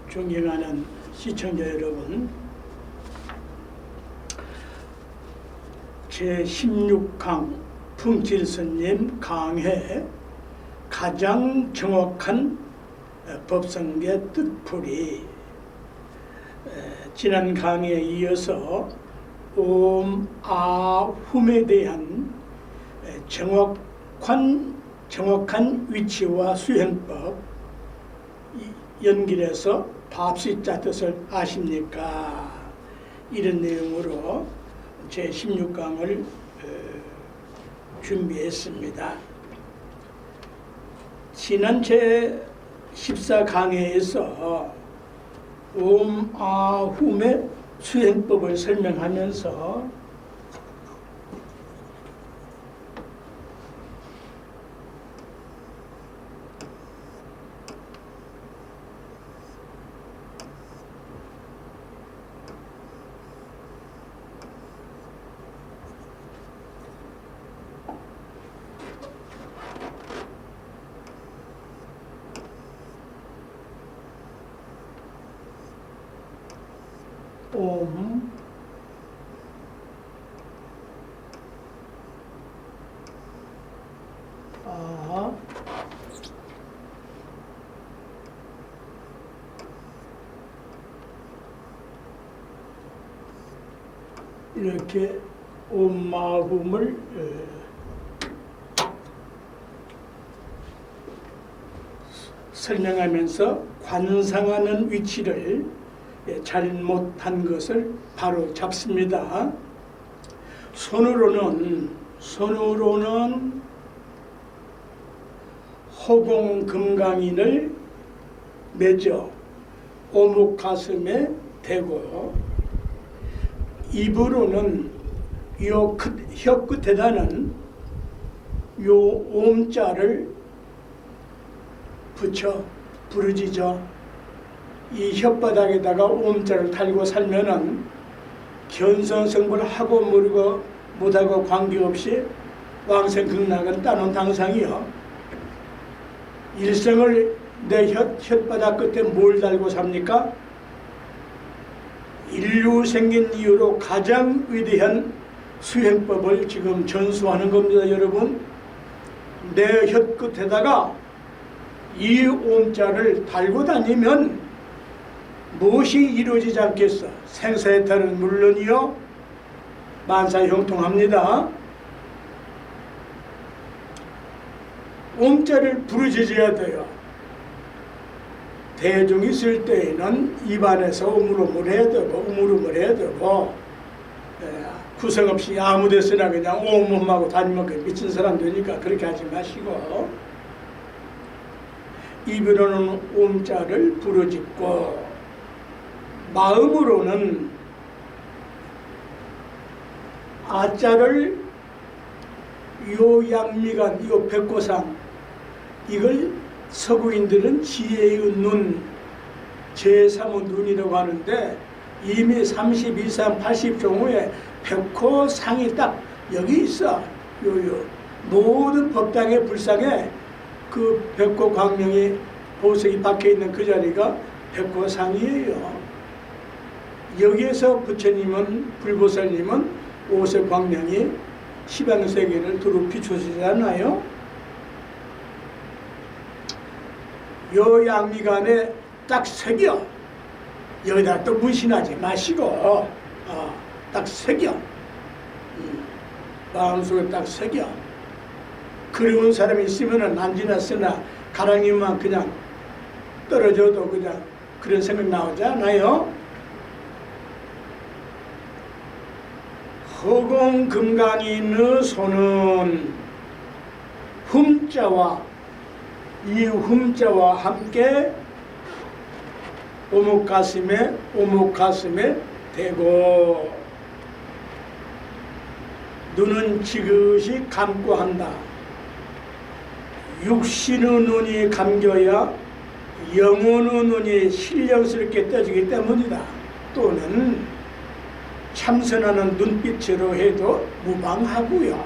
존경하는 시청자 여러분, 제16강 풍칠스님 강해 가장 정확한 법성계 뜻풀이, 지난 강의에 이어서 옴아훔에 대한 정확한 위치와 수행법 연결해서 밥시자 뜻을 아십니까? 이런 내용으로 제16강을 준비했습니다. 지난 제14강회에서 옴아훔의 수행법을 설명하면서 옴 아 이렇게 옴마훔을 설명하면서 관상하는 위치를 잘못한 것을 바로 잡습니다. 손으로는 호공금강인을 맺어 오목가슴에 대고, 입으로는 혀 끝에다는 요 옴자를 붙여 부르짖어 이 혓바닥에다가 옴자를 달고 살면은 견성성불 하고 모르고 못하고 관계없이 왕생극락은 따놓은 당상이요. 일생을 내 혓바닥 끝에 뭘 달고 삽니까? 인류 생긴 이후로 가장 위대한 수행법을 지금 전수하는 겁니다, 여러분. 내 혓끝에다가 이 옴자를 달고 다니면 무엇이 이루어지지 않겠어? 생사해탈은 물론이요, 만사형통합니다. 옴자를 부르짖어야 돼요. 대중이 있을 때에는 입안에서 우물우물 해야 되고, 구성 없이 아무 데서나 그냥 옴하고 다니면 미친 사람 되니까 그렇게 하지 마시고, 입으로는 옴자를 부르짖고 마음으로는 아자를 요양미간, 요 백고상, 이걸 서구인들은 지혜의 눈, 제3의 눈이라고 하는데, 이미 30 이상 80종후에 백호상이 딱 여기 있어. 요요 모든 법당의 불상에 그 백호 광명이 보석이 박혀있는 그 자리가 백호상이에요. 여기에서 부처님은, 불보살님은 오색 광명이 시방세계를 두루 비추시잖아요. 요 양미간에 딱 새겨. 여기다 또 문신하지 마시고 딱 새겨. 마음속에 딱 새겨. 그리운 사람이 있으면은 안 지났으나 가랑이만 그냥 떨어져도 그냥 그런 생각 나오지 않아요? 허공금강인의 손은 흠자와 이 흠자와 함께 오목가슴에 대고, 눈은 지그시 감고 한다. 육신의 눈이 감겨야 영혼의 눈이 신령스럽게 떠지기 때문이다. 또는 참선하는 눈빛으로 해도 무방하고요.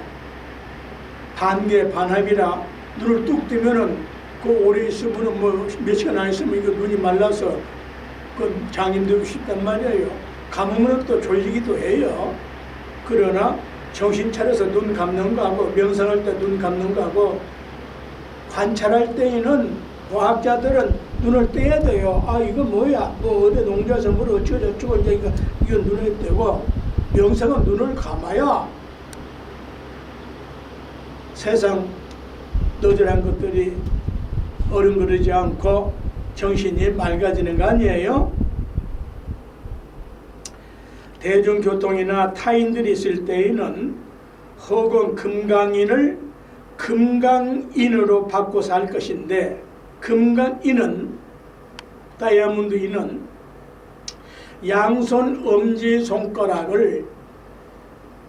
반개 반합이라 눈을 뚝 뜨면은 그 오래 있으면 뭐 몇 시간 안 있으면 이거 눈이 말라서 그 장님도 쉽단 말이에요. 감으면 또 졸리기도 해요. 그러나 정신 차려서 눈 감는 거하고 명상할 때 눈 감는 거하고 관찰할 때에는 과학자들은 눈을 떼야 돼요. 아 이거 뭐야? 뭐 어디 농자에서 뭘 어쩌고 이제 이거 눈을 떼고 명상은 눈을 감아야 세상 너절한 것들이 어른거리지 않고 정신이 맑아지는 거 아니에요? 대중교통이나 타인들이 있을 때에는 허공 금강인을 금강인으로 바꿔서 할 것인데 금강인은 다이아몬드인은 양손 엄지손가락을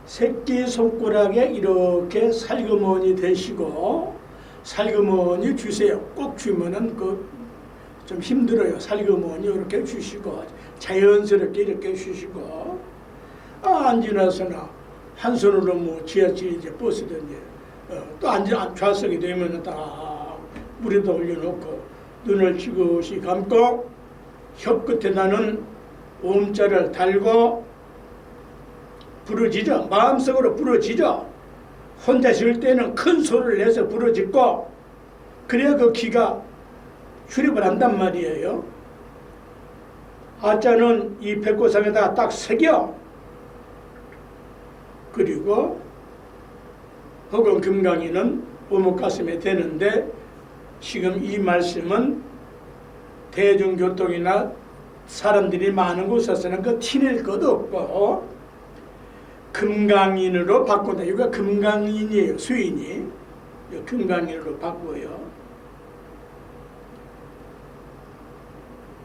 새끼손가락에 이렇게 살그머니 대시고 살그머니 주세요. 꼭 주면은 좀 힘들어요. 살그머니 이렇게 주시고 자연스럽게 이렇게 주시고 안 지나서나 한 손으로 뭐 지하철 이제 버스든지 또 좌석이 되면은 딱 물에다 올려놓고 눈을 지그시 감고 혀끝에 나는 옴자를 달고 부르짖어 마음속으로 부르짖어 혼자 있을 때는 큰 소리를 내서 부르짖고 그래야 그 기가 출입을 한단 말이에요. 아자는 이 백고상에다가 딱 새겨 그리고 혹은 금강이는 오목가슴에 대는데 지금 이 말씀은 대중교통이나 사람들이 많은 곳에서는 그 티낼 것도 없고 금강인으로 바꾼다. 이거 금강인이에요. 수인이 금강인으로 바꾸어요.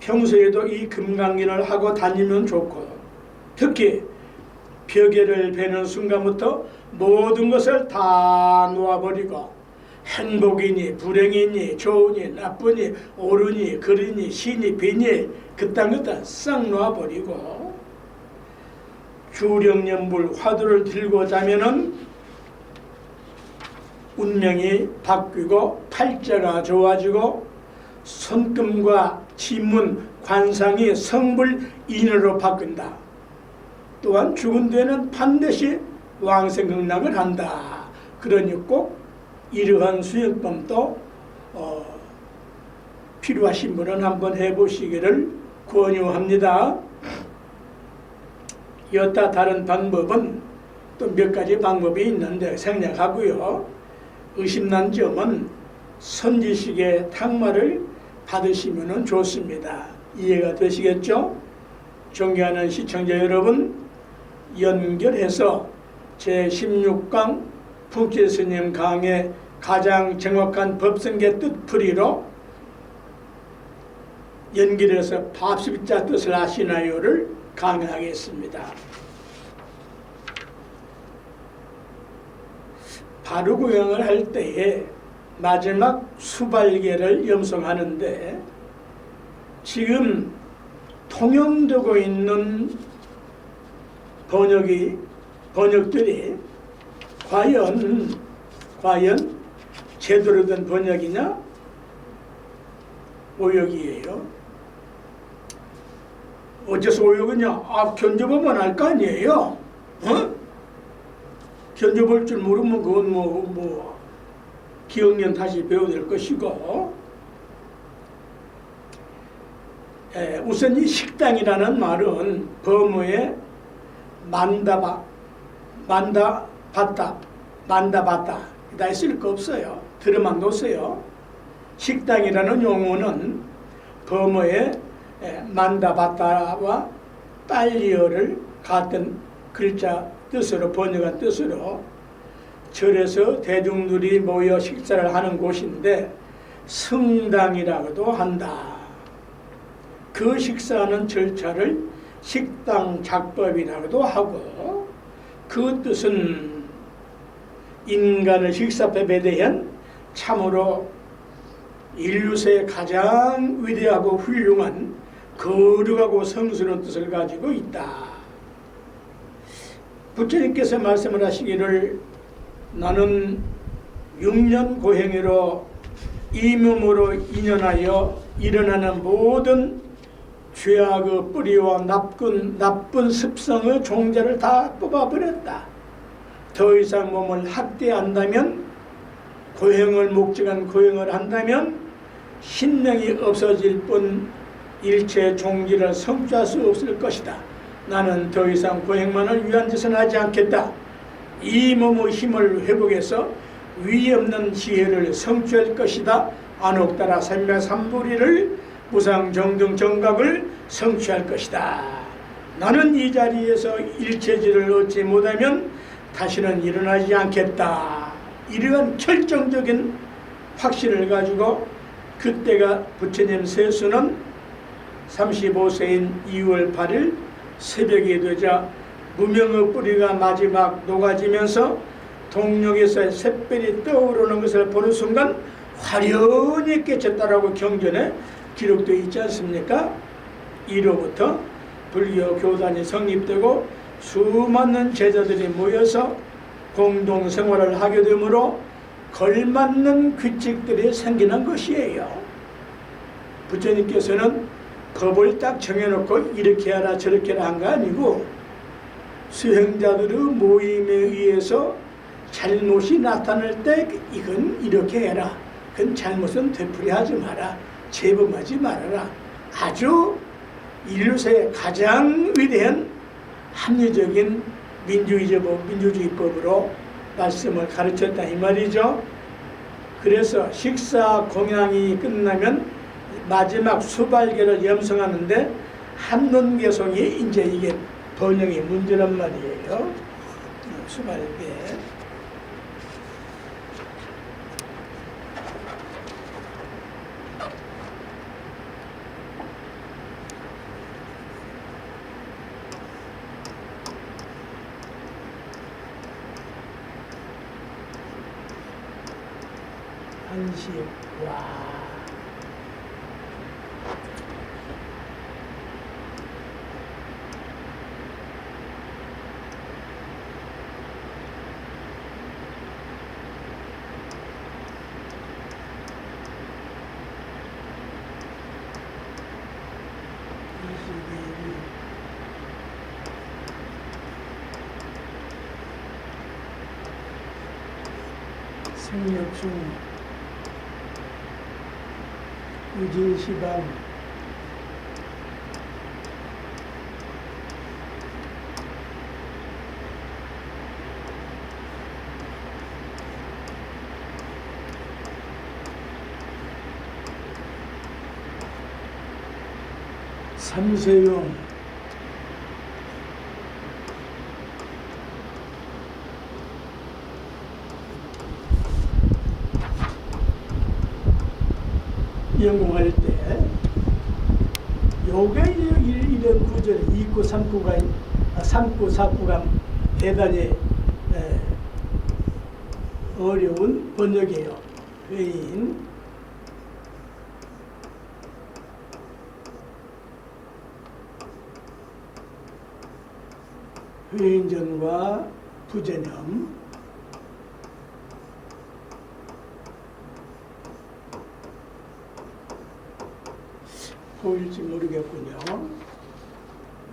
평소에도 이 금강인을 하고 다니면 좋고 특히 벽에를 베는 순간부터 모든 것을 다 놓아버리고 행복이니 불행이니 좋으니 나쁘니 옳으니 그르니 시니 비니 그딴 것다 싹 놓아버리고 주령연불 화두를 들고 자면은 운명이 바뀌고 팔자가 좋아지고 손금과 지문 관상이 성불인으로 바뀐다. 또한 죽은 데는 반드시 왕생극락을 한다. 그러니 꼭 이러한 수행법도 필요하신 분은 한번 해보시기를 권유합니다. 여타 다른 방법은 또 몇 가지 방법이 있는데 생략하고요. 의심난 점은 선지식의 탁마를 받으시면 좋습니다. 이해가 되시겠죠? 존경하는 시청자 여러분, 연결해서 제16강 풍채스님 강의 가장 정확한 법성계 뜻풀이로 연결해서 밥십자 뜻을 아시나요를 강의하겠습니다. 바루구형을 할 때에 마지막 수발계를 염송하는데 지금 통용되고 있는 번역들이 과연 제대로 된 번역이냐 오역이에요. 어째서 오역이냐? 견뎌보면 알 거 아니에요. 견뎌볼 줄 모르면 그건 기억년 다시 배워야 될 것이고 우선 이 식당이라는 말은 범어에 만다봤다 다 쓸 거 없어요. 들어만 놓으세요. 식당이라는 용어는 범어에 만다봤다와 빨리어를 같은 글자 뜻으로 번역한 뜻으로 절에서 대중들이 모여 식사를 하는 곳인데 성당이라고도 한다. 그 식사하는 절차를 식당 작법이라고도 하고 그 뜻은 인간의 식사법에 대한 참으로 인류세의 가장 위대하고 훌륭한 거룩하고 성스러운 뜻을 가지고 있다. 부처님께서 말씀을 하시기를 나는 6년 고행으로 이 몸으로 인연하여 일어나는 모든 죄악의 뿌리와 나쁜 습성의 종자를 다 뽑아버렸다. 더 이상 몸을 학대한다면, 고행을 목적한 고행을 한다면 신명이 없어질 뿐 일체 종기를 성취할 수 없을 것이다. 나는 더 이상 고행만을 위한 짓은 하지 않겠다. 이 몸의 힘을 회복해서 위 없는 지혜를 성취할 것이다. 안옥따라 삼매삼부리를 무상정등 정각을 성취할 것이다. 나는 이 자리에서 일체지를 얻지 못하면 다시는 일어나지 않겠다. 이러한 결정적인 확신을 가지고 그때가 부처님 세수는 35세인 2월 8일 새벽이 되자 무명의 뿌리가 마지막 녹아지면서 동력에서 샛별이 떠오르는 것을 보는 순간 화려히 깨쳤다라고 경전에 기록되어 있지 않습니까? 이로부터 불교 교단이 성립되고 수많은 제자들이 모여서 공동생활을 하게 되므로 걸맞는 규칙들이 생기는 것이에요. 부처님께서는 법을 딱 정해놓고 이렇게 하라 저렇게 하라 한 거 아니고 수행자들의 모임에 의해서 잘못이 나타날 때 이건 이렇게 해라, 그건 잘못은 되풀이하지 마라, 재범하지 말아라. 아주 인류사의 가장 위대한 합리적인 민주주의법으로 말씀을 가르쳤다 이 말이죠. 그래서 식사 공양이 끝나면 마지막 수발계를 염성하는데 한론개송이 이제 이게 번역이 문제란 말이에요. 수발계. 한식. 와. 생력중 의진시방 삼세용 연공할 때 요게 이런 구절 2구 3구가 3구 4구가 대단히 어려운 번역이에요. 회인 회인전과 부전염 보일지 모르겠군요.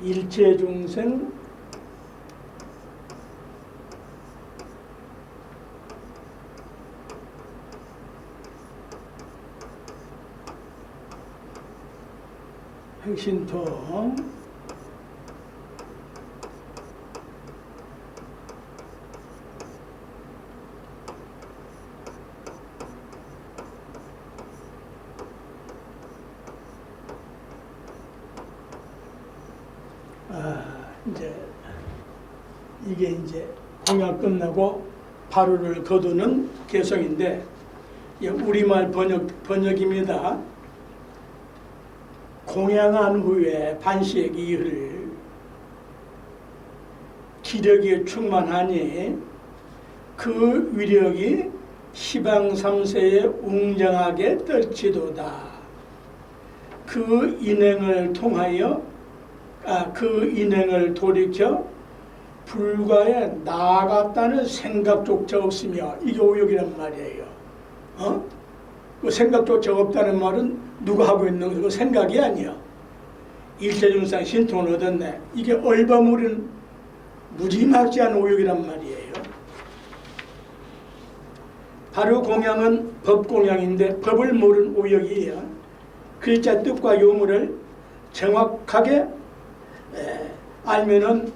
일체중생 핵신통 이게 이제 공약 끝나고 바로를 거두는 개성인데 우리말 번역입니다. 공양한 후에 반씩 이을 기력이 충만하니 그 위력이 시방 삼세에 웅장하게 떨치도다. 그 인행을 통하여 그 인행을 돌이켜 불가에 나아갔다는 생각조차 없으며 이게 오욕이란 말이에요. 그 생각조차 없다는 말은 누가 하고 있는 거 생각이 아니야. 일체증상 신통을 얻었네. 이게 얼버무린 무지막지한 오욕이란 말이에요. 바로 공양은 법공양인데 법을 모르는 오욕이에요. 글자 뜻과 요물을 정확하게 알면은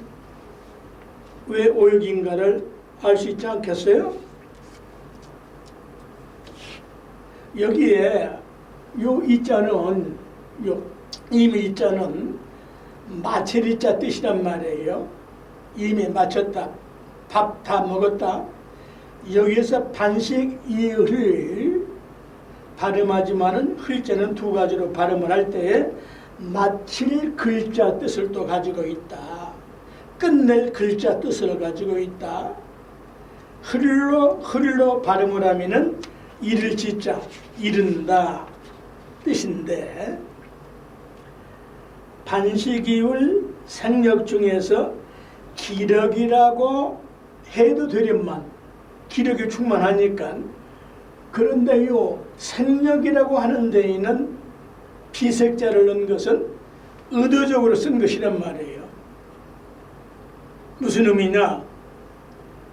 왜 오욕인가를 알 수 있지 않겠어요? 여기에 요 이자는 이미 이자는 마칠 이자 뜻이란 말이에요. 이미 마쳤다. 밥 다 먹었다. 여기에서 반식 이을 발음하지만은 흘자는 두 가지로 발음을 할 때에 마칠 글자 뜻을 또 가지고 있다. 끝낼 글자 뜻을 가지고 있다. 흘로 발음을 하면은 이를 짓자, 이른다 뜻인데, 반식이울 생력 중에서 기력이라고 해도 되련만, 기력이 충만하니까. 그런데요, 생력이라고 하는 데에는 비색자를 넣은 것은 의도적으로 쓴 것이란 말이에요. 무슨 의미냐?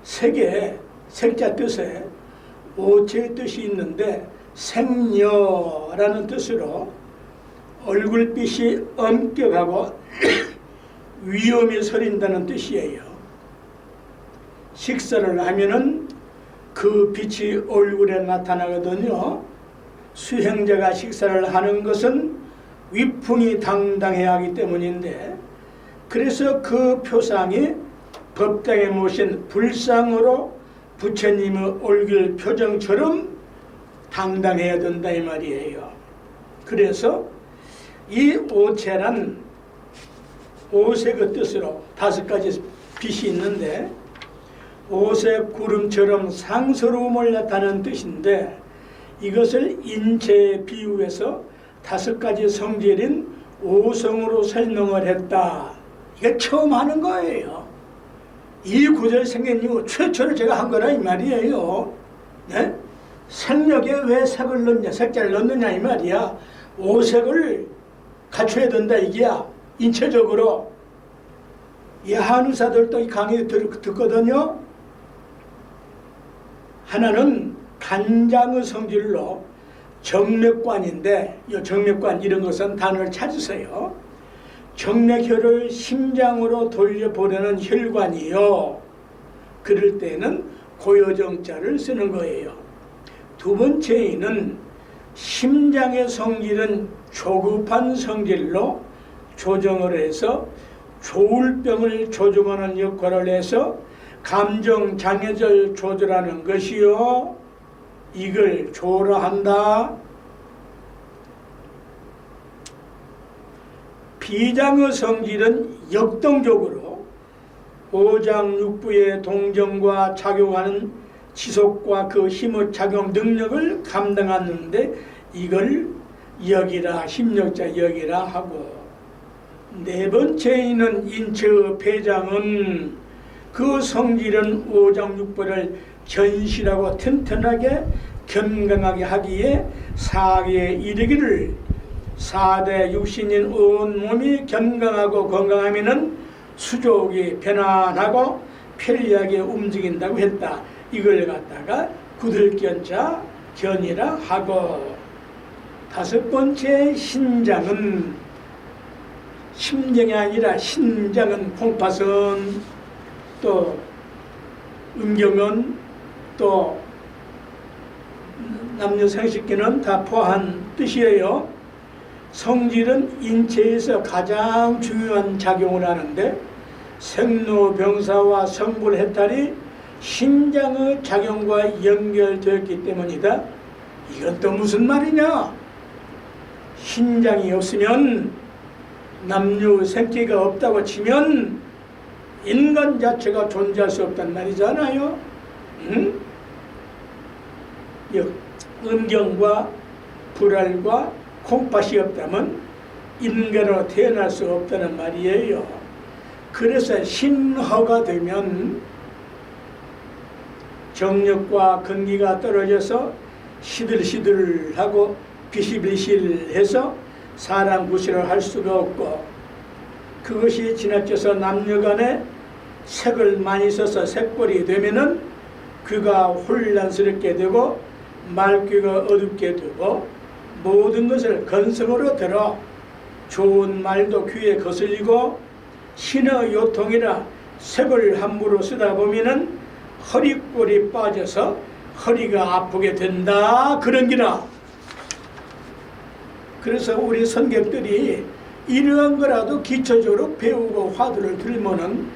색에, 색자 뜻에 오체의 뜻이 있는데 생녀라는 뜻으로 얼굴빛이 엄격하고 위험이 서린다는 뜻이에요. 식사를 하면은 그 빛이 얼굴에 나타나거든요. 수행자가 식사를 하는 것은 위풍이 당당해야 하기 때문인데, 그래서 그 표상이 법당에 모신 불상으로 부처님의 얼굴 표정처럼 당당해야 된다 이 말이에요. 그래서 이 오체란 오색의 뜻으로 5가지 빛이 있는데, 오색 구름처럼 상스러움을 나타내는 뜻인데, 이것을 인체에 비유해서 5가지 성질인 오성으로 설명을 했다. 이게 처음 하는 거예요. 이 구절 생긴 이후 최초로 제가 한 거라 이 말이에요. 네? 생력에 왜 색을 넣느냐, 색자를 넣느냐 이 말이야. 오색을 갖춰야 된다 이게야. 인체적으로. 이 한의사들도 이 강의 듣거든요. 하나는 간장의 성질로 정맥관인데, 이 정맥관 이런 것은 단어를 찾으세요. 정맥혈을 심장으로 돌려보내는 혈관이요. 그럴 때는 고요정자를 쓰는 거예요. 두 번째는 심장의 성질은 조급한 성질로 조정을 해서 조울병을 조정하는 역할을 해서 감정장애를 조절하는 것이요. 이걸 조라한다. 비장의 성질은 역동적으로 오장육부의 동정과 작용하는 지속과 그 힘의 작용 능력을 감당하는데 이걸 역이라, 힘력자 역이라 하고, 네 번째는 인체의 폐장은 그 성질은 오장육부를 견실하고 튼튼하게 건강하게 하기에 사계에 이르기를, 4대 육신인 온몸이 건강하고 건강하면은 수족이 편안하고 편리하게 움직인다고 했다. 이걸 갖다가 구들견자 견이라 하고, 5번째 신장은 심정이 아니라 신장은 콩팥은 또 음경은 또 남녀 생식기는 다 포함한 뜻이에요. 성질은 인체에서 가장 중요한 작용을 하는데 생로병사와 성불해탈이 신장의 작용과 연결되었기 때문이다. 이건 또 무슨 말이냐? 신장이 없으면 남녀 생기가 없다고 치면 인간 자체가 존재할 수 없단 말이잖아요. 응? 음경과 불알과 콩팥이 없다면 인간으로 태어날 수 없다는 말이에요. 그래서 신허가 되면 정력과 근기가 떨어져서 시들시들하고 비실비실해서 사람 구실을 할 수가 없고, 그것이 지나쳐서 남녀간에 색을 많이 써서 색벌이 되면은 귀가 혼란스럽게 되고 말귀가 어둡게 되고 모든 것을 건성으로 들어 좋은 말도 귀에 거슬리고 신의 요통이라 색을 함부로 쓰다 보면은 허리꼴이 빠져서 허리가 아프게 된다 그런 기라. 그래서 우리 선객들이 이러한 거라도 기초적으로 배우고 화두를 들면은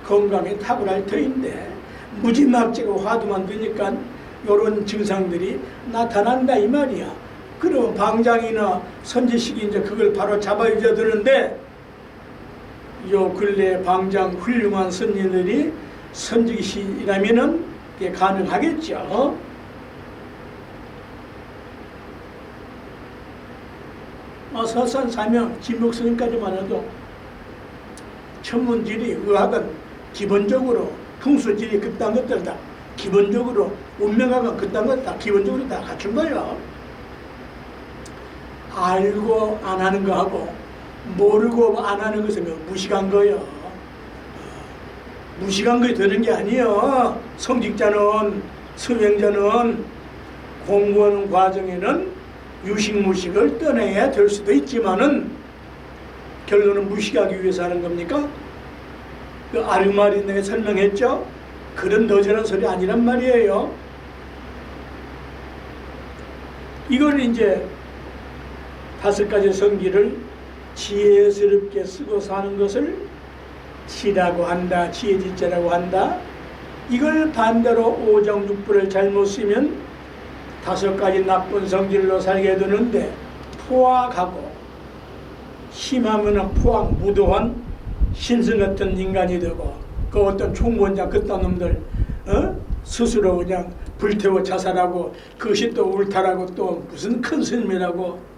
건강에 탁월할 터인데 무지막지고 화두만 드니까 이런 증상들이 나타난다 이 말이야. 그럼 방장이나 선지식이 이제 그걸 바로 잡아줘야 되는데 요 근래 방장 훌륭한 선지들이 선지식이라면은 그게 가능하겠죠. 서산사명 진목스님까지만 해도 천문지리 의학은 기본적으로 풍수지리 그딴 것들 다 기본적으로 운명학은 그딴 것 다 기본적으로 다 갖춘 거예요. 알고 안 하는 거하고 모르고 안 하는 것은 무식한 거예요. 무식한 거 되는 게 아니에요. 성직자는 수행자는 공부하는 과정에는 유식무식을 떠내야 될 수도 있지만은 결론은 무식하기 위해서 하는 겁니까? 그 아르마리 내가 설명했죠? 그런 너저런 소리 아니란 말이에요. 이걸 이제 5가지 성기를 지혜스럽게 쓰고 사는 것을 지라고 한다, 지혜지자라고 한다. 이걸 반대로 오정육부를 잘못 쓰면 5가지 나쁜 성질로 살게 되는데 포악하고 심하면은 포악 무도한 신성 같은 인간이 되고 그 어떤 총무원장 그딴 놈들 스스로 그냥 불태워 자살하고 그것이 또 옳다라고 또 무슨 큰 스님이라고.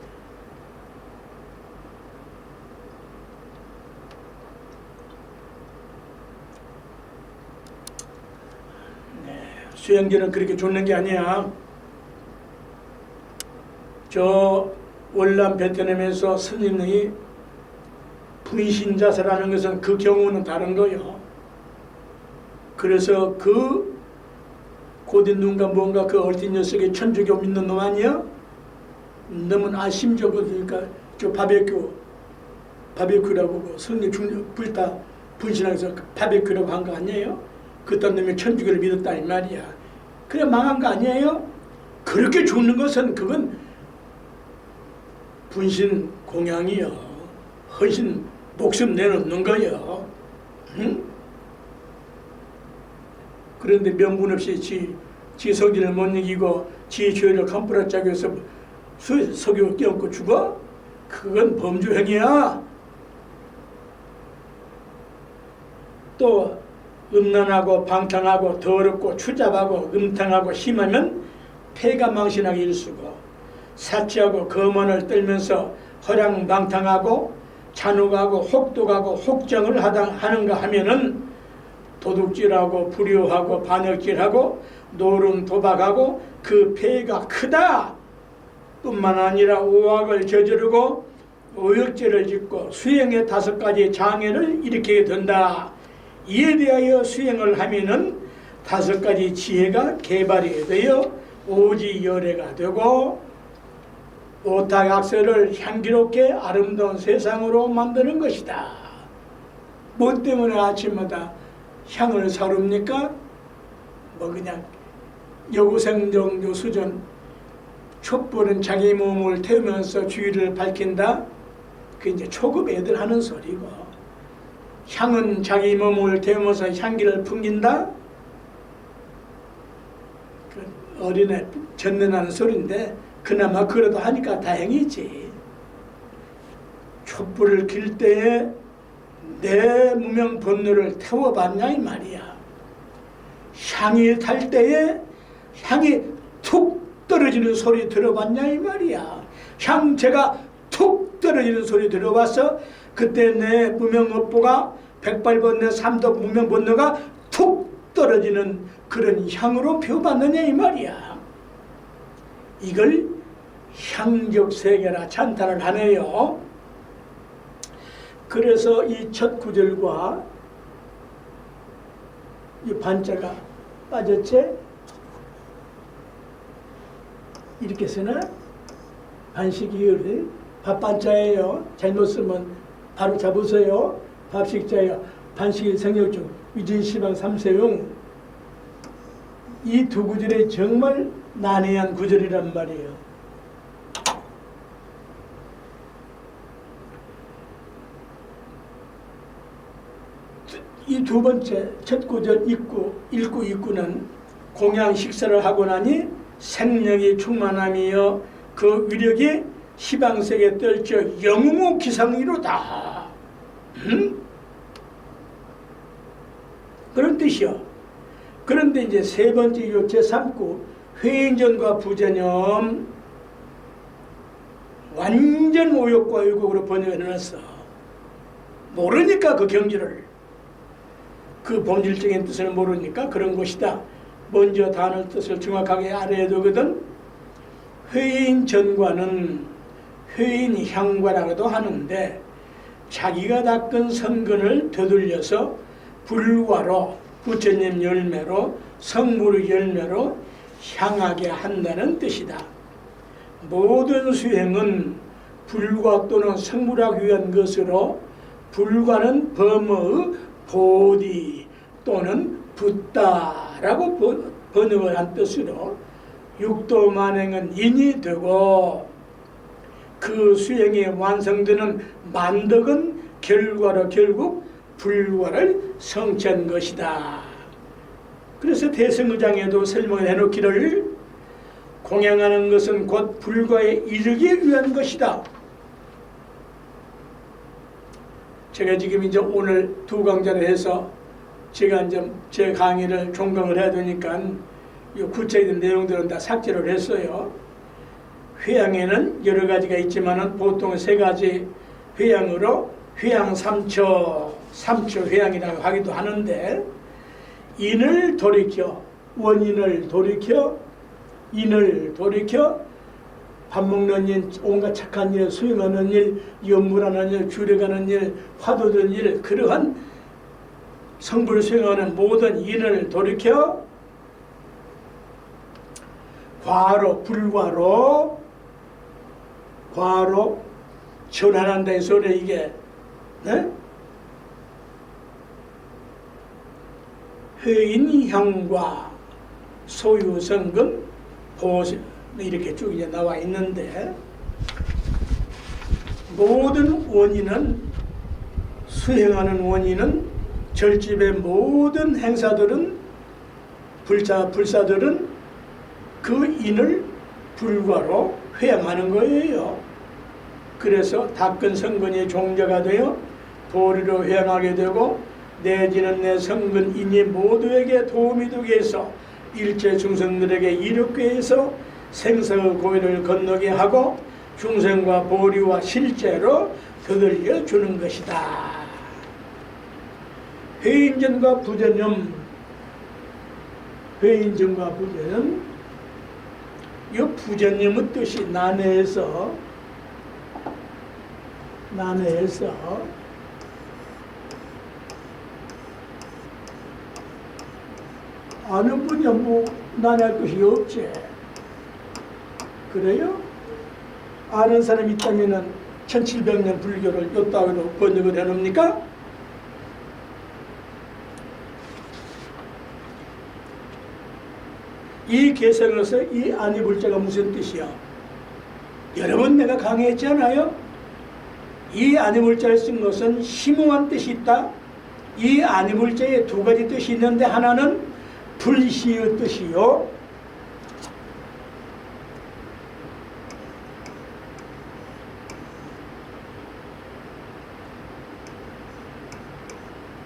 수행자는 그렇게 좋는 게 아니야. 저 월남 베트남에서 스님이 분신자세라는 것은 그 경우는 다른 거요. 그래서 그 고된 눈과 뭔가 그 얼린 녀석이 천주교 믿는 놈 아니야? 너무 아심적으니까 저 바베큐라고 그 스님 불타 분신하면서 바베큐라고 한 거 아니에요? 그딴 놈이 천주교를 믿었다 이 말이야. 그래 망한 거 아니에요? 그렇게 죽는 것은 그건 분신 공양이요. 헌신 목숨 내놓는 거요. 응? 그런데 명분 없이 지 성질을 못 이기고 지 죄를 감풀어짜기 위해서 석유 껴안고 죽어? 그건 범죄행위야. 또 음란하고 방탕하고 더럽고 추잡하고 음탕하고 심하면 폐가 망신하게 일수고 사치하고 거만을 떨면서 허랑방탕하고 잔혹하고 혹독하고 혹정을 하는가 하면은 도둑질하고 불효하고 반역질하고 노름 도박하고 그 폐가 크다 뿐만 아니라 오악을 저지르고 오역죄를 짓고 수행의 5가지 장애를 일으키게 된다. 이에 대하여 수행을 하면은 5가지 지혜가 개발이 되어 오지열애가 되고 오탁악설을 향기롭게 아름다운 세상으로 만드는 것이다. 뭐 때문에 아침마다 향을 사릅니까? 뭐 그냥 여고생 정도 수준 촛불은 자기 몸을 태우면서 주위를 밝힌다. 그 이제 초급 애들 하는 소리고 향은 자기 몸을 태우면서 향기를 풍긴다. 그 어린애 전내나는 소리인데 그나마 그래도 하니까 다행이지. 촛불을 킬 때에 내 무명 번뇌를 태워봤냐 이 말이야. 향이 탈 때에 향이 툭 떨어지는 소리 들어봤냐 이 말이야. 향채가 툭 떨어지는 소리 들어봤어? 그때 내 무명업보가 백발번뇌 삼독 무명번뇌가 툭 떨어지는 그런 향으로 표받느냐 이 말이야. 이걸 향적세계라 찬탄을 하네요. 그래서 이 첫 구절과 이 반자가 빠졌지? 이렇게 쓰나? 반식이을 밥반자예요. 잘못 쓰면 바로 잡으세요. 밥식자예요. 반식이 생략중 위진시방 삼세용. 이 두 구절이 정말 난해한 구절이란 말이에요. 이 두 번째 첫 구절 읽고 공양 식사를 하고 나니 생명이 충만함이여 그 위력이 시방색에 떨쳐 영웅의 기상이로다. 그런 뜻이요. 그런데 이제 세 번째 요체 삼고 회인전과 부전염 완전 오역과 의곡으로 번역해놨어. 모르니까 그 경지를, 그 본질적인 뜻을 모르니까 그런 것이다. 먼저 단어 뜻을 정확하게 알아야 되거든. 회인전과는 회인향과라고도 하는데 자기가 닦은 선근을 되돌려서 불과로 부처님 열매로 성물의 열매로 향하게 한다는 뜻이다. 모든 수행은 불과 또는 성물하기 위한 것으로 불과는 범어의 보디 또는 붓다라고 번역을 한 뜻으로 육도만행은 인이 되고 그 수행이 완성되는 만덕은 결과로 결국 불과를 성취한 것이다. 그래서 대승의장에도 설명을 해놓기를 공양하는 것은 곧 불과에 이르기 위한 것이다. 제가 지금 이제 오늘 두 강좌를 해서 제가 이제 제 강의를 종강을 해야 되니까 이 구체적인 내용들은 다 삭제를 했어요. 회양에는 여러 가지가 있지만은 보통 세 가지 회양으로 회양 삼처 회양이라고 하기도 하는데 인을 돌이켜, 원인을 돌이켜, 인을 돌이켜 밥 먹는 일, 온갖 착한 일, 수행하는 일, 연물하는 일, 주력하는 일, 화두는 일, 그러한 성불을 수행하는 모든 인을 돌이켜 불과로 전환한다 이 소리 이게. 네? 회인향과 소유성금 보시 이렇게 쭉 이제 나와 있는데 모든 원인은 수행하는 원인은 절집의 모든 행사들은 불사들은 그 인을 불과로 회양하는 거예요. 그래서 닦은 성근이 종자가 되어 도리로 회양하게 되고 내지는 내 성근 인이 모두에게 도움이 되게 해서 일체 중생들에게 이롭게 해서 생사의 고해를 건너게 하고 중생과 보리와 실제로 되돌려 주는 것이다. 회인전과 부전염, 이 부전염의 뜻이 난해해서 아는 분이 뭐 난해할 것이 없지. 그래요? 아는 사람이 있다면 1700년 불교를 요따위로 번역을 해놓습니까? 이 개성에서 이 안이불자가 무슨 뜻이야? 여러분 내가 강의했잖아요. 이 안이불자를 쓴 것은 심오한 뜻이 있다. 이 안이불자에 두 가지 뜻이 있는데 하나는 불시의 뜻이요.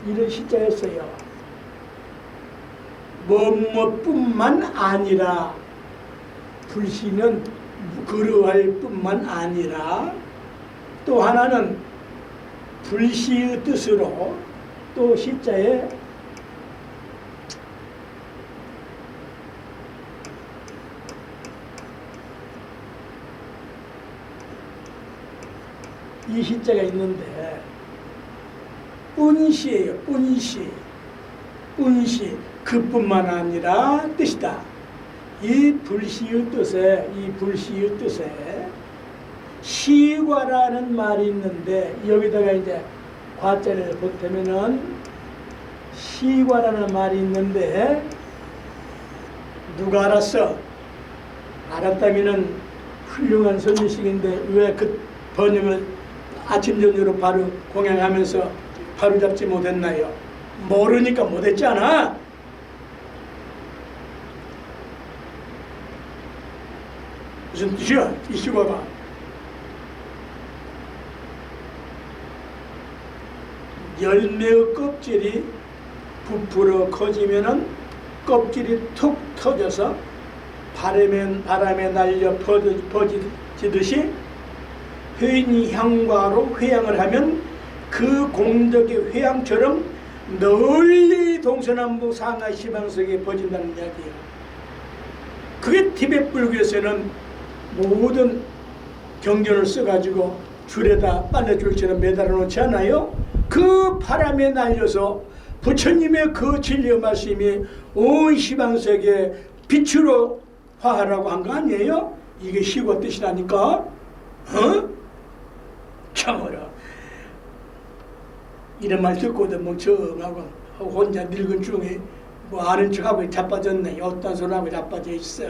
이런 시자였어요. 뭐뭐뿐만 아니라 불시는 그러할 뿐만 아니라 또 하나는 불시의 뜻으로 또 시자에 이 시자가 있는데 운시예요. 운시. 운시. 그뿐만 아니라 뜻이다. 이 불시의 뜻에 시과라는 말이 있는데 여기다가 이제 과자를 보태면은 시과라는 말이 있는데 누가 알았어? 알았다면은 훌륭한 선지식인데 왜 그 번역을 아침 저녁으로 바로 공양하면서 바로 잡지 못했나요? 모르니까 못했잖아. 무슨 뜻이야? 이 시과가 열매의 껍질이 부풀어 커지면은 껍질이 툭 터져서 바람에 날려 퍼지듯이 회인이 향과로 회양을 하면 그 공덕의 회양처럼 널리 동서남북 상하 시방석에 퍼진다는 이야기예요. 그게 티베트 불교에서는 모든 경전을 써가지고 줄에다 빨래줄처럼 매달아 놓지 않아요? 그 바람에 날려서 부처님의 그 진리의 말씀이 온 시방석에 빛으로 화하라고 한 거 아니에요? 이게 시과 뜻이라니까. 어? 참어라. 이런 말 듣고도 멍청하고 혼자 늙은 중에 뭐 아는 척하고 자빠졌네. 어떤 소리하고 자빠져 있어.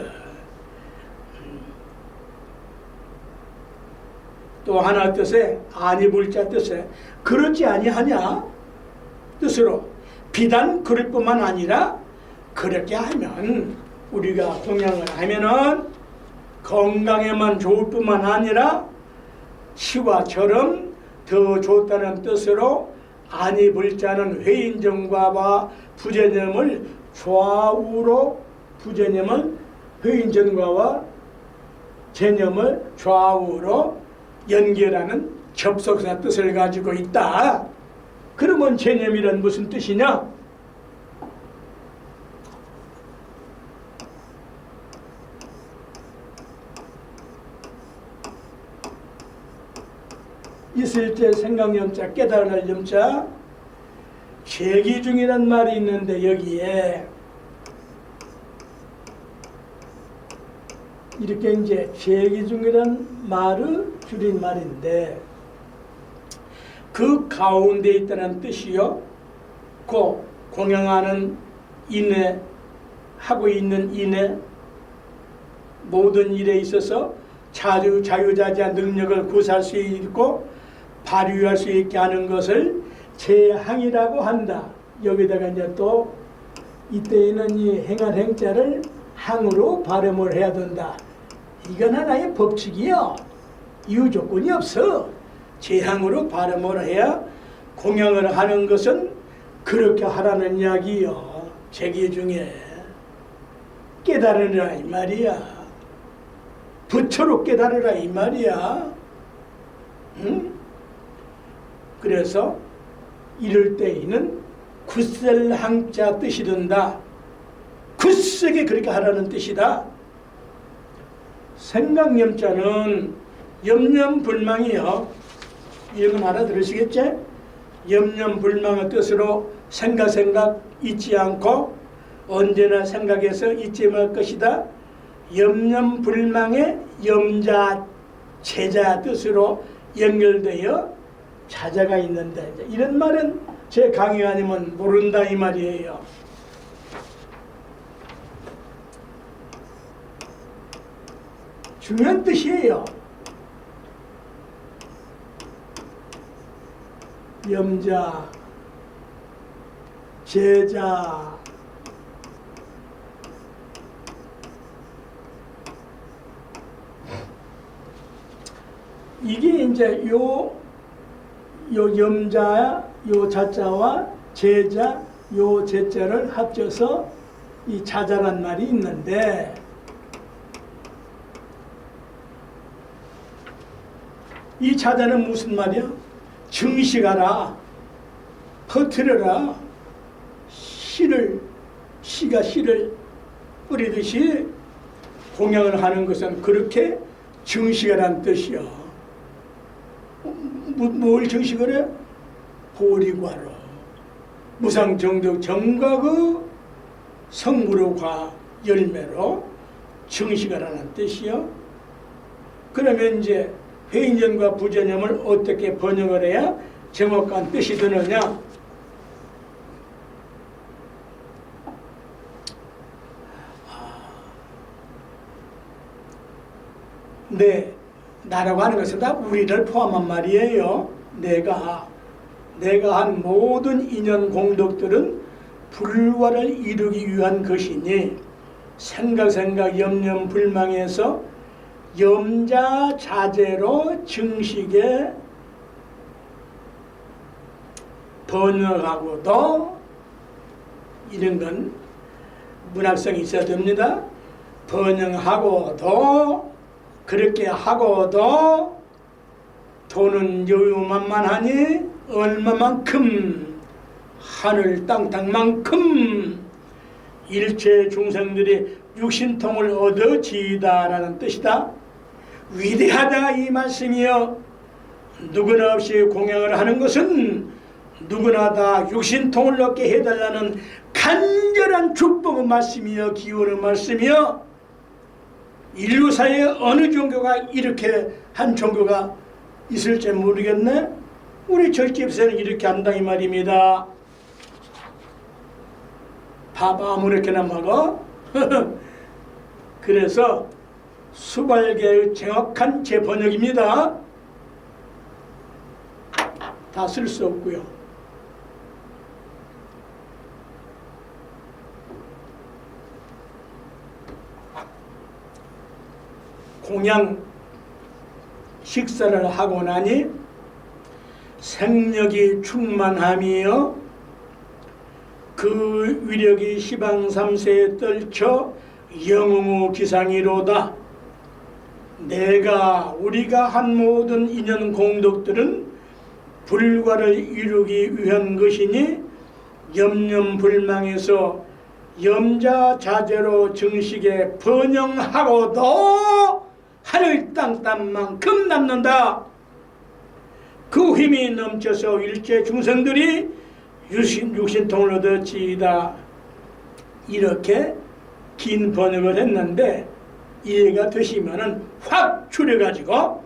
또 하나 뜻에 아니 불자 뜻에 그렇지 아니하냐 뜻으로 비단 그럴 뿐만 아니라 그렇게 하면 우리가 공양을 하면은 건강에만 좋을 뿐만 아니라 시와처럼 더 좋다는 뜻으로 아니 불자는 회인전과와 부전념을 좌우로 회인전과와 전념을 좌우로 연결하는 접속사 뜻을 가지고 있다. 그러면 전념이란 무슨 뜻이냐? 있을 때 생각염자, 깨달을 염자, 제기중이란 말이 있는데 여기에 이렇게 이제 제기중이란 말을 줄인 말인데 그 가운데 있다는 뜻이요. 그 공양하는 인에 하고 있는 인에 모든 일에 있어서 자유자재한 능력을 구사할 수 있고 발휘할 수 있게 하는 것을 제항이라고 한다. 여기다가 이제 또 이때에는 이 행할 행자를 항으로 발음을 해야 된다. 이건 하나의 법칙이요. 이유 조건이 없어. 제항으로 발음을 해야 공양을 하는 것은 그렇게 하라는 이야기요. 제기 중에 깨달으라 이 말이야. 부처로 깨달으라 이 말이야. 응? 그래서 이럴 때에는 굳셀항자 뜻이 든다. 굳세게 그렇게 하라는 뜻이다. 생각염자는 염념불망이요. 이런 건 알아들으시겠지? 염념불망의 뜻으로 생각 잊지 않고 언제나 생각해서 잊지 말 것이다. 염념불망의 염자 제자 뜻으로 연결되어 자자가 있는데 이런 말은 제 강의 아니면 모른다 이 말이에요. 중요한 뜻이에요. 염자, 제자, 이게 이제 요 염자, 요 자자와 제자, 요 제자를 합쳐서 이 자자란 말이 있는데 이 자자는 무슨 말이야? 증식하라, 퍼뜨려라. 씨가 씨를 뿌리듯이 공양을 하는 것은 그렇게 증식하라는 뜻이야. 뭘 증식을 해? 보리과로. 무상정덕 정각의 성무로과 열매로 증식하라는 뜻이요. 그러면 이제 회인전과 부전염을 어떻게 번역을 해야 정확한 뜻이 드느냐? 네, 나라고 하는 것은 다 우리를 포함한 말이에요. 내가 한 모든 인연 공덕들은 불화를 이루기 위한 것이니 생각 염려불망에서 염자자재로 증식에 번역하고도 이런 건 문학성이 있어야 됩니다. 번역하고도 그렇게 하고도 돈은 여유만만하니 얼마만큼 하늘 땅만큼 일체 중생들이 육신통을 얻어지이다라는 뜻이다. 위대하다 이 말씀이여. 누구나 없이 공양을 하는 것은 누구나 다 육신통을 얻게 해달라는 간절한 축복의 말씀이여, 기원의 말씀이여. 인류사에 어느 종교가 이렇게 한 종교가 있을지 모르겠네. 우리 절집에서는 이렇게 한다 이 말입니다. 밥 아무렇게나 먹어? 그래서 수발계의 정확한 재번역입니다. 다 쓸 수 없고요. 공양 식사를 하고 나니 생력이 충만함이요 그 위력이 시방삼세에 떨쳐 영웅의 기상이로다. 우리가 한 모든 인연 공덕들은 불과를 이루기 위한 것이니 염려불망에서 염자자재로 증식에 번영하고도 하늘 땅만큼 남는다. 그 힘이 넘쳐서 일체 중생들이 육신통을 얻었지이다. 이렇게 긴 번역을 했는데 이해가 되시면은 확 줄여가지고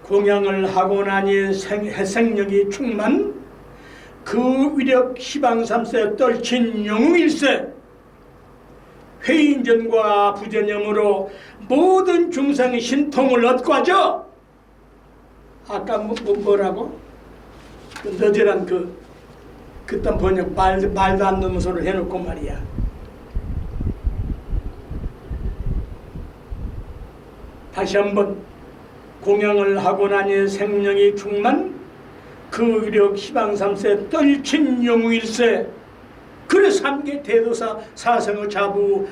공양을 하고 나니 생력이 충만 그 위력 시방삼세 떨친 영웅일세 회인전과 부전염으로 모든 중생의 신통을 얻고하죠. 아까 뭐라고? 너저란 그딴 번역 말도 안 되는 소리를 해놓고 말이야. 다시 한번 공양을 하고 나니 생명이 충만 그 위력 시방삼세 떨친 영웅일세. 그래서 3계 대도사 사성의 자부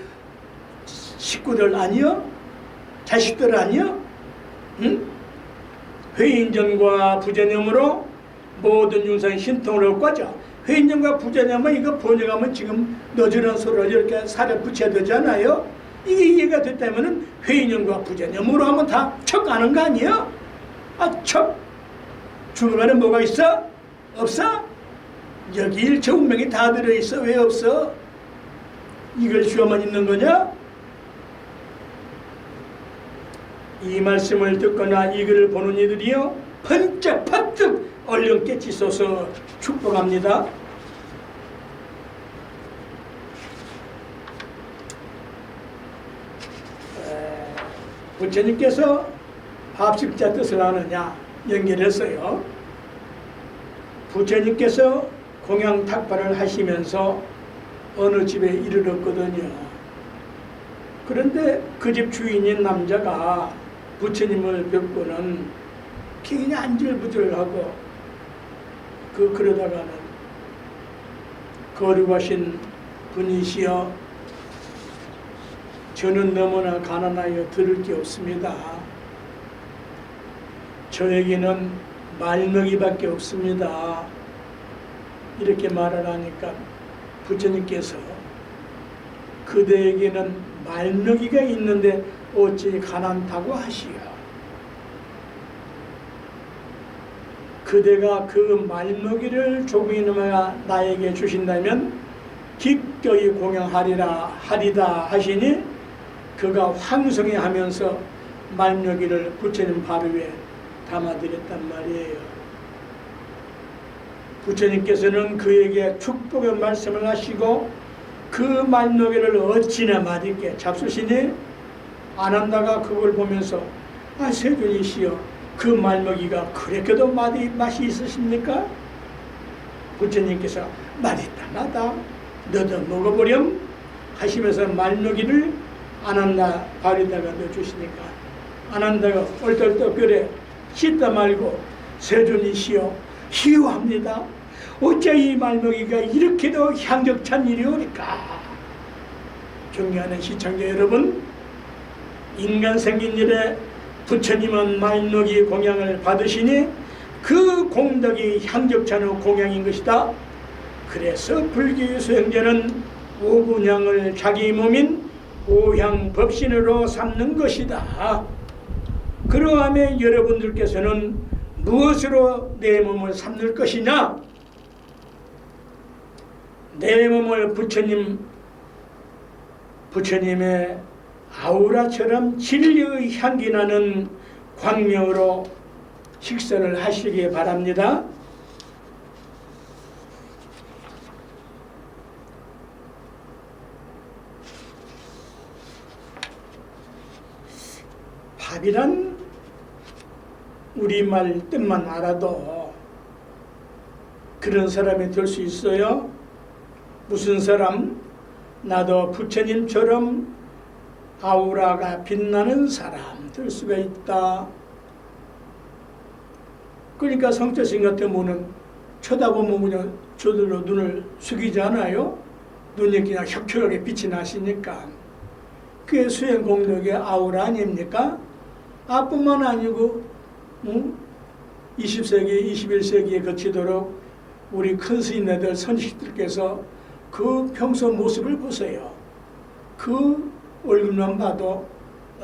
식구들 아니여? 자식들 아니여? 응? 회인전과 부전염으로 모든 중생의 신통을 얻고 하죠. 회인전과 부전염은 이거 번역하면 지금 너저런 소리를 이렇게 살에 붙여야 되잖아요. 이게 이해가 됐다면 회인전과 부전염으로 하면 다 척 가는 거 아니에요? 척! 죽으면 뭐가 있어? 없어? 여기 일체 운명이 다 들어있어. 왜 없어? 이걸 쥐어만 있는 거냐? 이 말씀을 듣거나 이 글을 보는 이들이요 번쩍 얼른 깨치소서 축복합니다. 부처님께서 합식자 뜻을 아느냐 연결했어요. 부처님께서 공양 탁발을 하시면서 어느 집에 이르렀거든요. 그런데 그 집 주인인 남자가 부처님을 뵙고는 굉장히 안절부절하고 그러다가는 거룩하신 분이시여 저는 너무나 가난하여 들을 게 없습니다. 저에게는 말먹이밖에 없습니다. 이렇게 말을 하니까 부처님께서 그대에게는 말먹이가 있는데 어찌 가난다고 하시오. 그대가 그 말먹이를 조금이나마 나에게 주신다면 기꺼이 공양하리다 하시니 그가 황송해하면서 말먹이를 부처님 발 위에 담아드렸단 말이에요. 부처님께서는 그에게 축복의 말씀을 하시고 그 말먹이를 어찌나 맛있게 잡수시니 아난다가 그걸 보면서 세존이시여 그 말먹이가 그렇게도 맛이 있으십니까? 부처님께서 맛있다 나다 너도 먹어보렴 하시면서 말먹이를 아난다 발에다가 넣어주시니까 아난다가 얼떨떨 끓여 씻다 말고 세존이시여 희유합니다. 어째 이 말먹이가 이렇게도 향격찬 일이오니까. 존경하는 시청자 여러분, 인간 생긴 일에 부처님은 말먹이 공양을 받으시니 그 공덕이 향격찬의 공양인 것이다. 그래서 불교의 수행자는 오분향을 자기 몸인 오향법신으로 삼는 것이다. 그러하면 여러분들께서는 무엇으로 내 몸을 삼을 것이냐? 내 몸을 부처님의 아우라처럼 진리의 향기 나는 광명으로 식선을 하시기 바랍니다. 밥이란 우리말 뜻만 알아도 그런 사람이 될 수 있어요. 무슨 사람? 나도 부처님처럼 아우라가 빛나는 사람 될 수가 있다. 그러니까 성자신 같은 분은 쳐다보면 그냥 저절로 눈을 숙이지 않아요? 눈이 그냥 혁혁하게 빛이 나시니까. 그게 수행 공덕의 아우라 아닙니까? 뿐만 아니고 20세기, 21세기에 거치도록 우리 큰 스님네들 선식들께서 그 평소 모습을 보세요. 그 얼굴만 봐도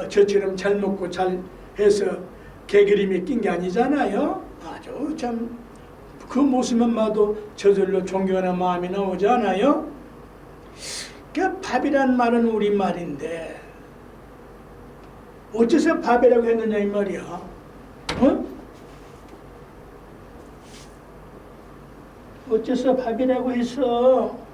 저처럼 잘 먹고 잘 해서 개기름이 낀 게 아니잖아요. 아주 참 그 모습만 봐도 저절로 존경하는 마음이 나오지 않아요? 그 밥이란 말은 우리말인데 어째서 밥이라고 했느냐 이 말이야. 어? 어째서 밥이라고 했어?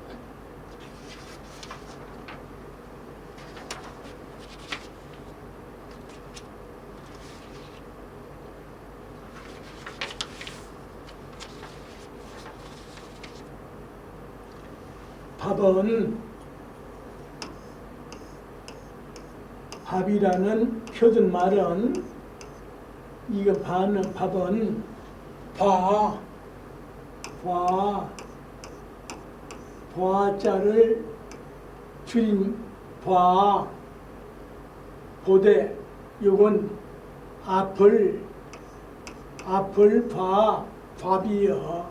밥이라는 표준 말은 이거 밥은 과자를 줄인 보되 요건 밥이여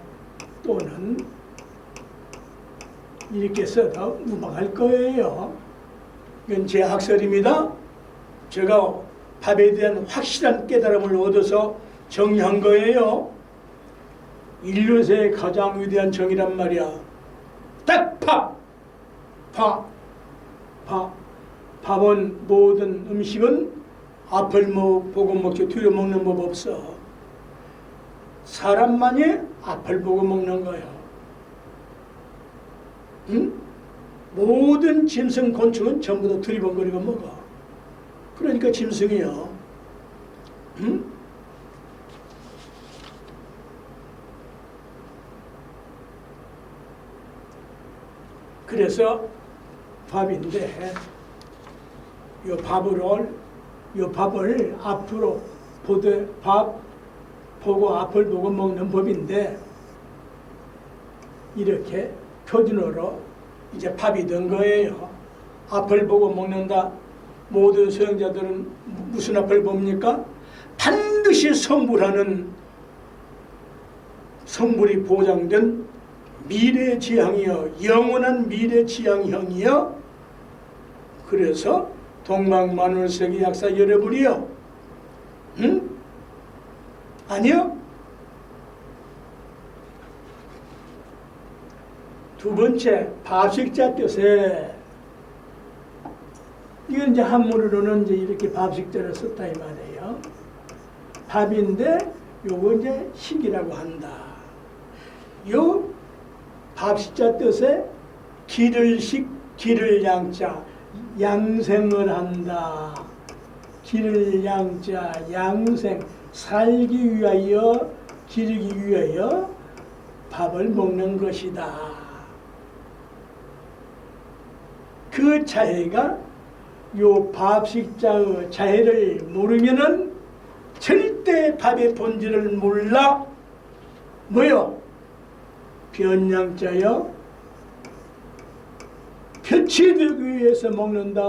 또는 이렇게 써도 무방할 거예요. 이건 제 학설입니다. 제가 밥에 대한 확실한 깨달음을 얻어서 정리한 거예요. 인류세의 가장 위대한 정의란 말이야. 딱 밥은 모든 음식은 앞을 보고 먹지 뒤로 먹는 법 없어. 사람만이 앞을 보고 먹는 거야. 응? 모든 짐승 곤충은 전부 다 두리번거리고 먹어. 그러니까 짐승이요. 응? 그래서 밥인데 요 밥을 앞으로 보고 앞을 보고 먹는 법인데 이렇게 표준어로 이제 밥이 된 거예요. 앞을 보고 먹는다. 모든 수행자들은 무슨 앞을 봅니까? 반드시 성불하는 성불이 보장된 미래지향이여, 영원한 미래지향형이여. 그래서 동방만월세계 약사 여러분이요, 응? 아니요? 두 번째, 밥식자 뜻에 이건 이제 한문으로는 이제 이렇게 밥식자를 썼다 이 말이에요. 밥인데 요거 이제 식이라고 한다. 요 밥식자 뜻에 기를 식, 기를 양자, 양생을 한다. 기를 양자, 양생, 살기 위하여, 기르기 위하여 밥을 먹는 것이다. 그 자해가 요 밥식자의 자해를 모르면은 절대 밥의 본질을 몰라. 뭐요? 변양자여, 빛이 되기 위해서 먹는다.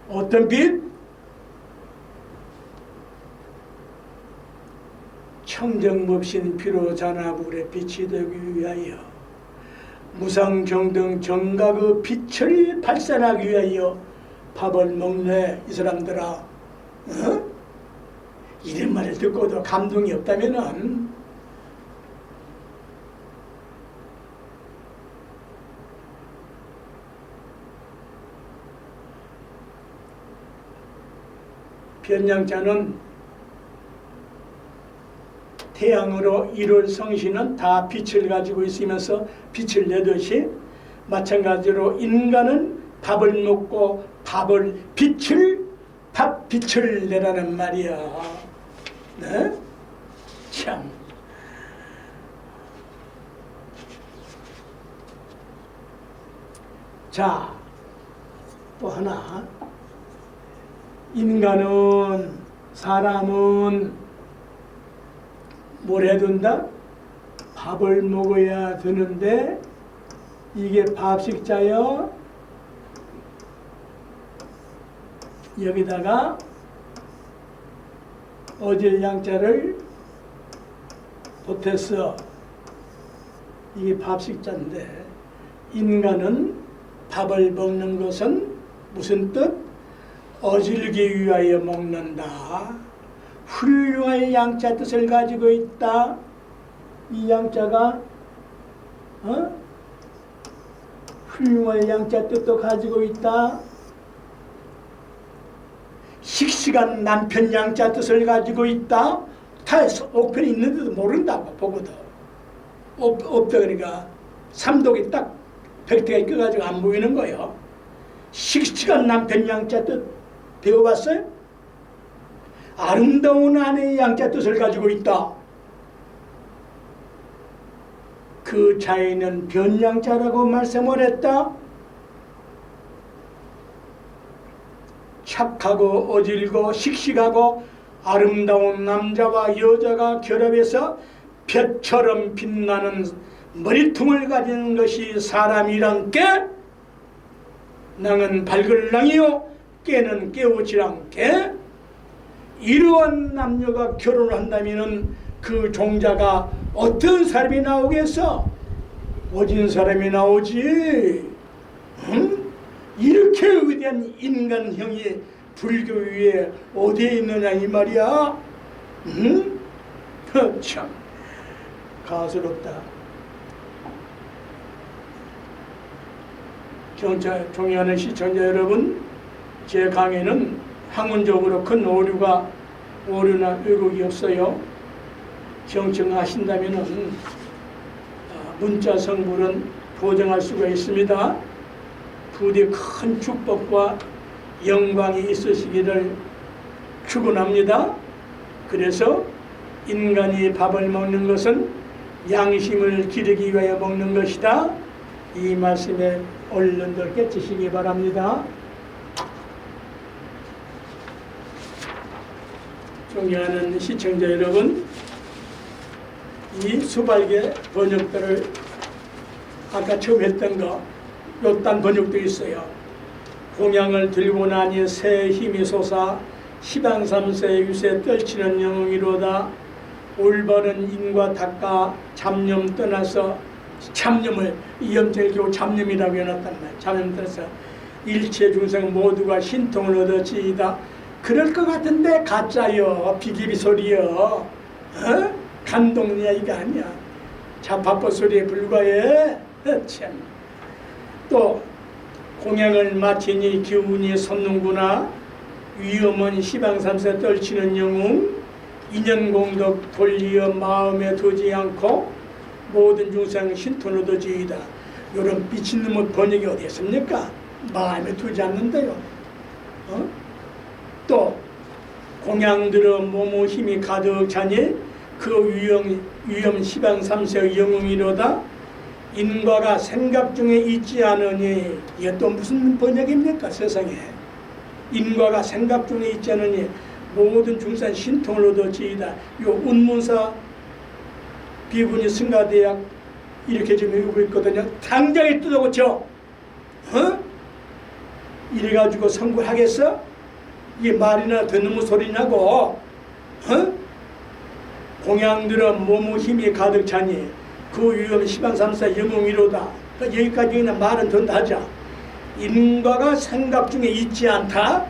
어떤 빛? 청정법신 피로 잔화불의 빛이 되기 위하여, 무상정등 정각의 빛을 발산하기 위하여 밥을 먹네. 이 사람들아, 어? 이런 말을 듣고도 감동이 없다면은 변양자는 태양으로 이룰 성신은 다 빛을 가지고 있으면서 빛을 내듯이 마찬가지로 인간은 밥을 먹고 빛을 내라는 말이야. 네? 참. 자, 또 하나. 인간은, 사람은 뭘 해둔다? 밥을 먹어야 되는데 이게 밥식자여, 여기다가 어질 양자를 보태서 이게 밥식자인데, 인간은 밥을 먹는 것은 무슨 뜻? 어질기 위하여 먹는다. 훌륭한 양자 뜻을 가지고 있다. 이 양자가 훌륭한 양자 뜻도 가지고 있다. 씩씩한 남편 양자 뜻을 가지고 있다. 다 옥편이 있는데도 모른다고 보거든. 없다 그러니까 삼독이 딱 백태가 껴가지고 안 보이는 거예요. 씩씩한 남편 양자 뜻 배워봤어요? 아름다운 아내의 양자 뜻을 가지고 있다. 그 자에는 변양자라고 말씀을 했다. 착하고 어질고 씩씩하고 아름다운 남자와 여자가 결합해서 별처럼 빛나는 머리통을 가진 것이 사람이란 게, 낭은 발글낭이요 깨는 깨우치란 게, 이러한 남녀가 결혼을 한다면 그 종자가 어떤 사람이 나오겠어? 어진 사람이 나오지. 응? 이렇게 위대한 인간형이 불교 위에 어디에 있느냐 이 말이야. 응? 참 가스롭다. 존경하는 시청자 여러분, 제 강의는 학문적으로 큰 오류나 왜곡이 없어요. 경청하신다면 문자 성불은 보장할 수가 있습니다. 부디 큰 축복과 영광이 있으시기를 축원합니다. 그래서 인간이 밥을 먹는 것은 양심을 기르기 위하여 먹는 것이다. 이 말씀에 얼른들 깨치시기 바랍니다. 존경하는 시청자 여러분, 이 수발계 번역들을 아까 처음 했던 거 요딴 번역도 있어요. 공양을 들고 나니 새 힘이 솟아 시방삼세 유세 떨치는 영웅이로다. 올바른 인과 닦아 잡념 떠나서, 잡념을 이염제를 겨우 잡념이라고 해놨단 말이야. 잡념 떠나서 일체 중생 모두가 신통을 얻었지이다. 그럴 것 같은데 가짜요, 비기비 소리요, 감동 이야기가 아니야. 자파법 소리에 불과해. 참. 또 공양을 마치니 기운이 솟는구나. 위험은 시방삼세 떨치는 영웅. 인연공덕 돌리어 마음에 두지 않고 모든 중생 신톤 얻어지이다. 이런 미친 놈의 번역이 어디 있습니까? 마음에 두지 않는데요. 또 공양들어 몸의 힘이 가득 차니 그 위험 시방삼세 영웅이로다. 인과가 생각 중에 있지 않으니. 이게 또 무슨 번역입니까 세상에. 인과가 생각 중에 있지 않으니 모든 중생 신통을 얻어지이다. 요 운문사 비구니 승가대학 이렇게 지금 외우고 있거든요. 당장에 뜯어고쳐. 이래가지고 성불하겠어? 이게 말이나 듣는 소리냐고. 공양들어 몸의 힘이 가득 차니 그 위험 시방삼사 영웅이로다. 그러니까 여기까지 그냥 말은 든다 하자. 인과가 생각 중에 있지 않다.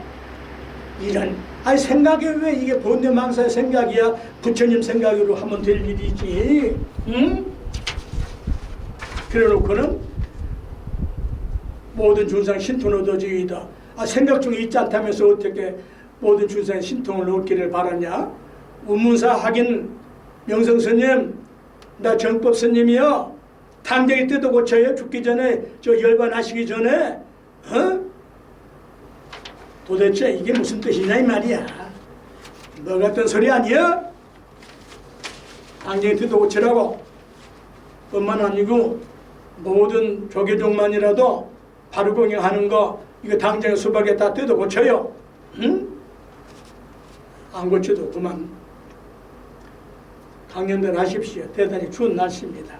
이런 아니 생각이 왜 이게 본대망사의 생각이야. 부처님 생각으로 하면 될 일이지. 응? 그래 놓고는 모든 중생 신통을 얻어지이다. 생각 중에 있지 않다면서 어떻게 모든 중생 신통을 얻기를 바라냐. 운문사 하긴 명성스님 나 정법스님이요. 당장에 뜯어 고쳐요. 죽기 전에 저 열반하시기 전에. 도대체 이게 무슨 뜻이냐 이 말이야. 너 같은 소리 아니야? 당장에 뜯어 고치라고. 뿐만 아니고 모든 조계종만이라도 바르공양하는 거 이거 당장에 수박에 다 뜯어 고쳐요. 응? 안 고쳐도 그만 강연들 하십시오. 대단히 추운 날씨입니다.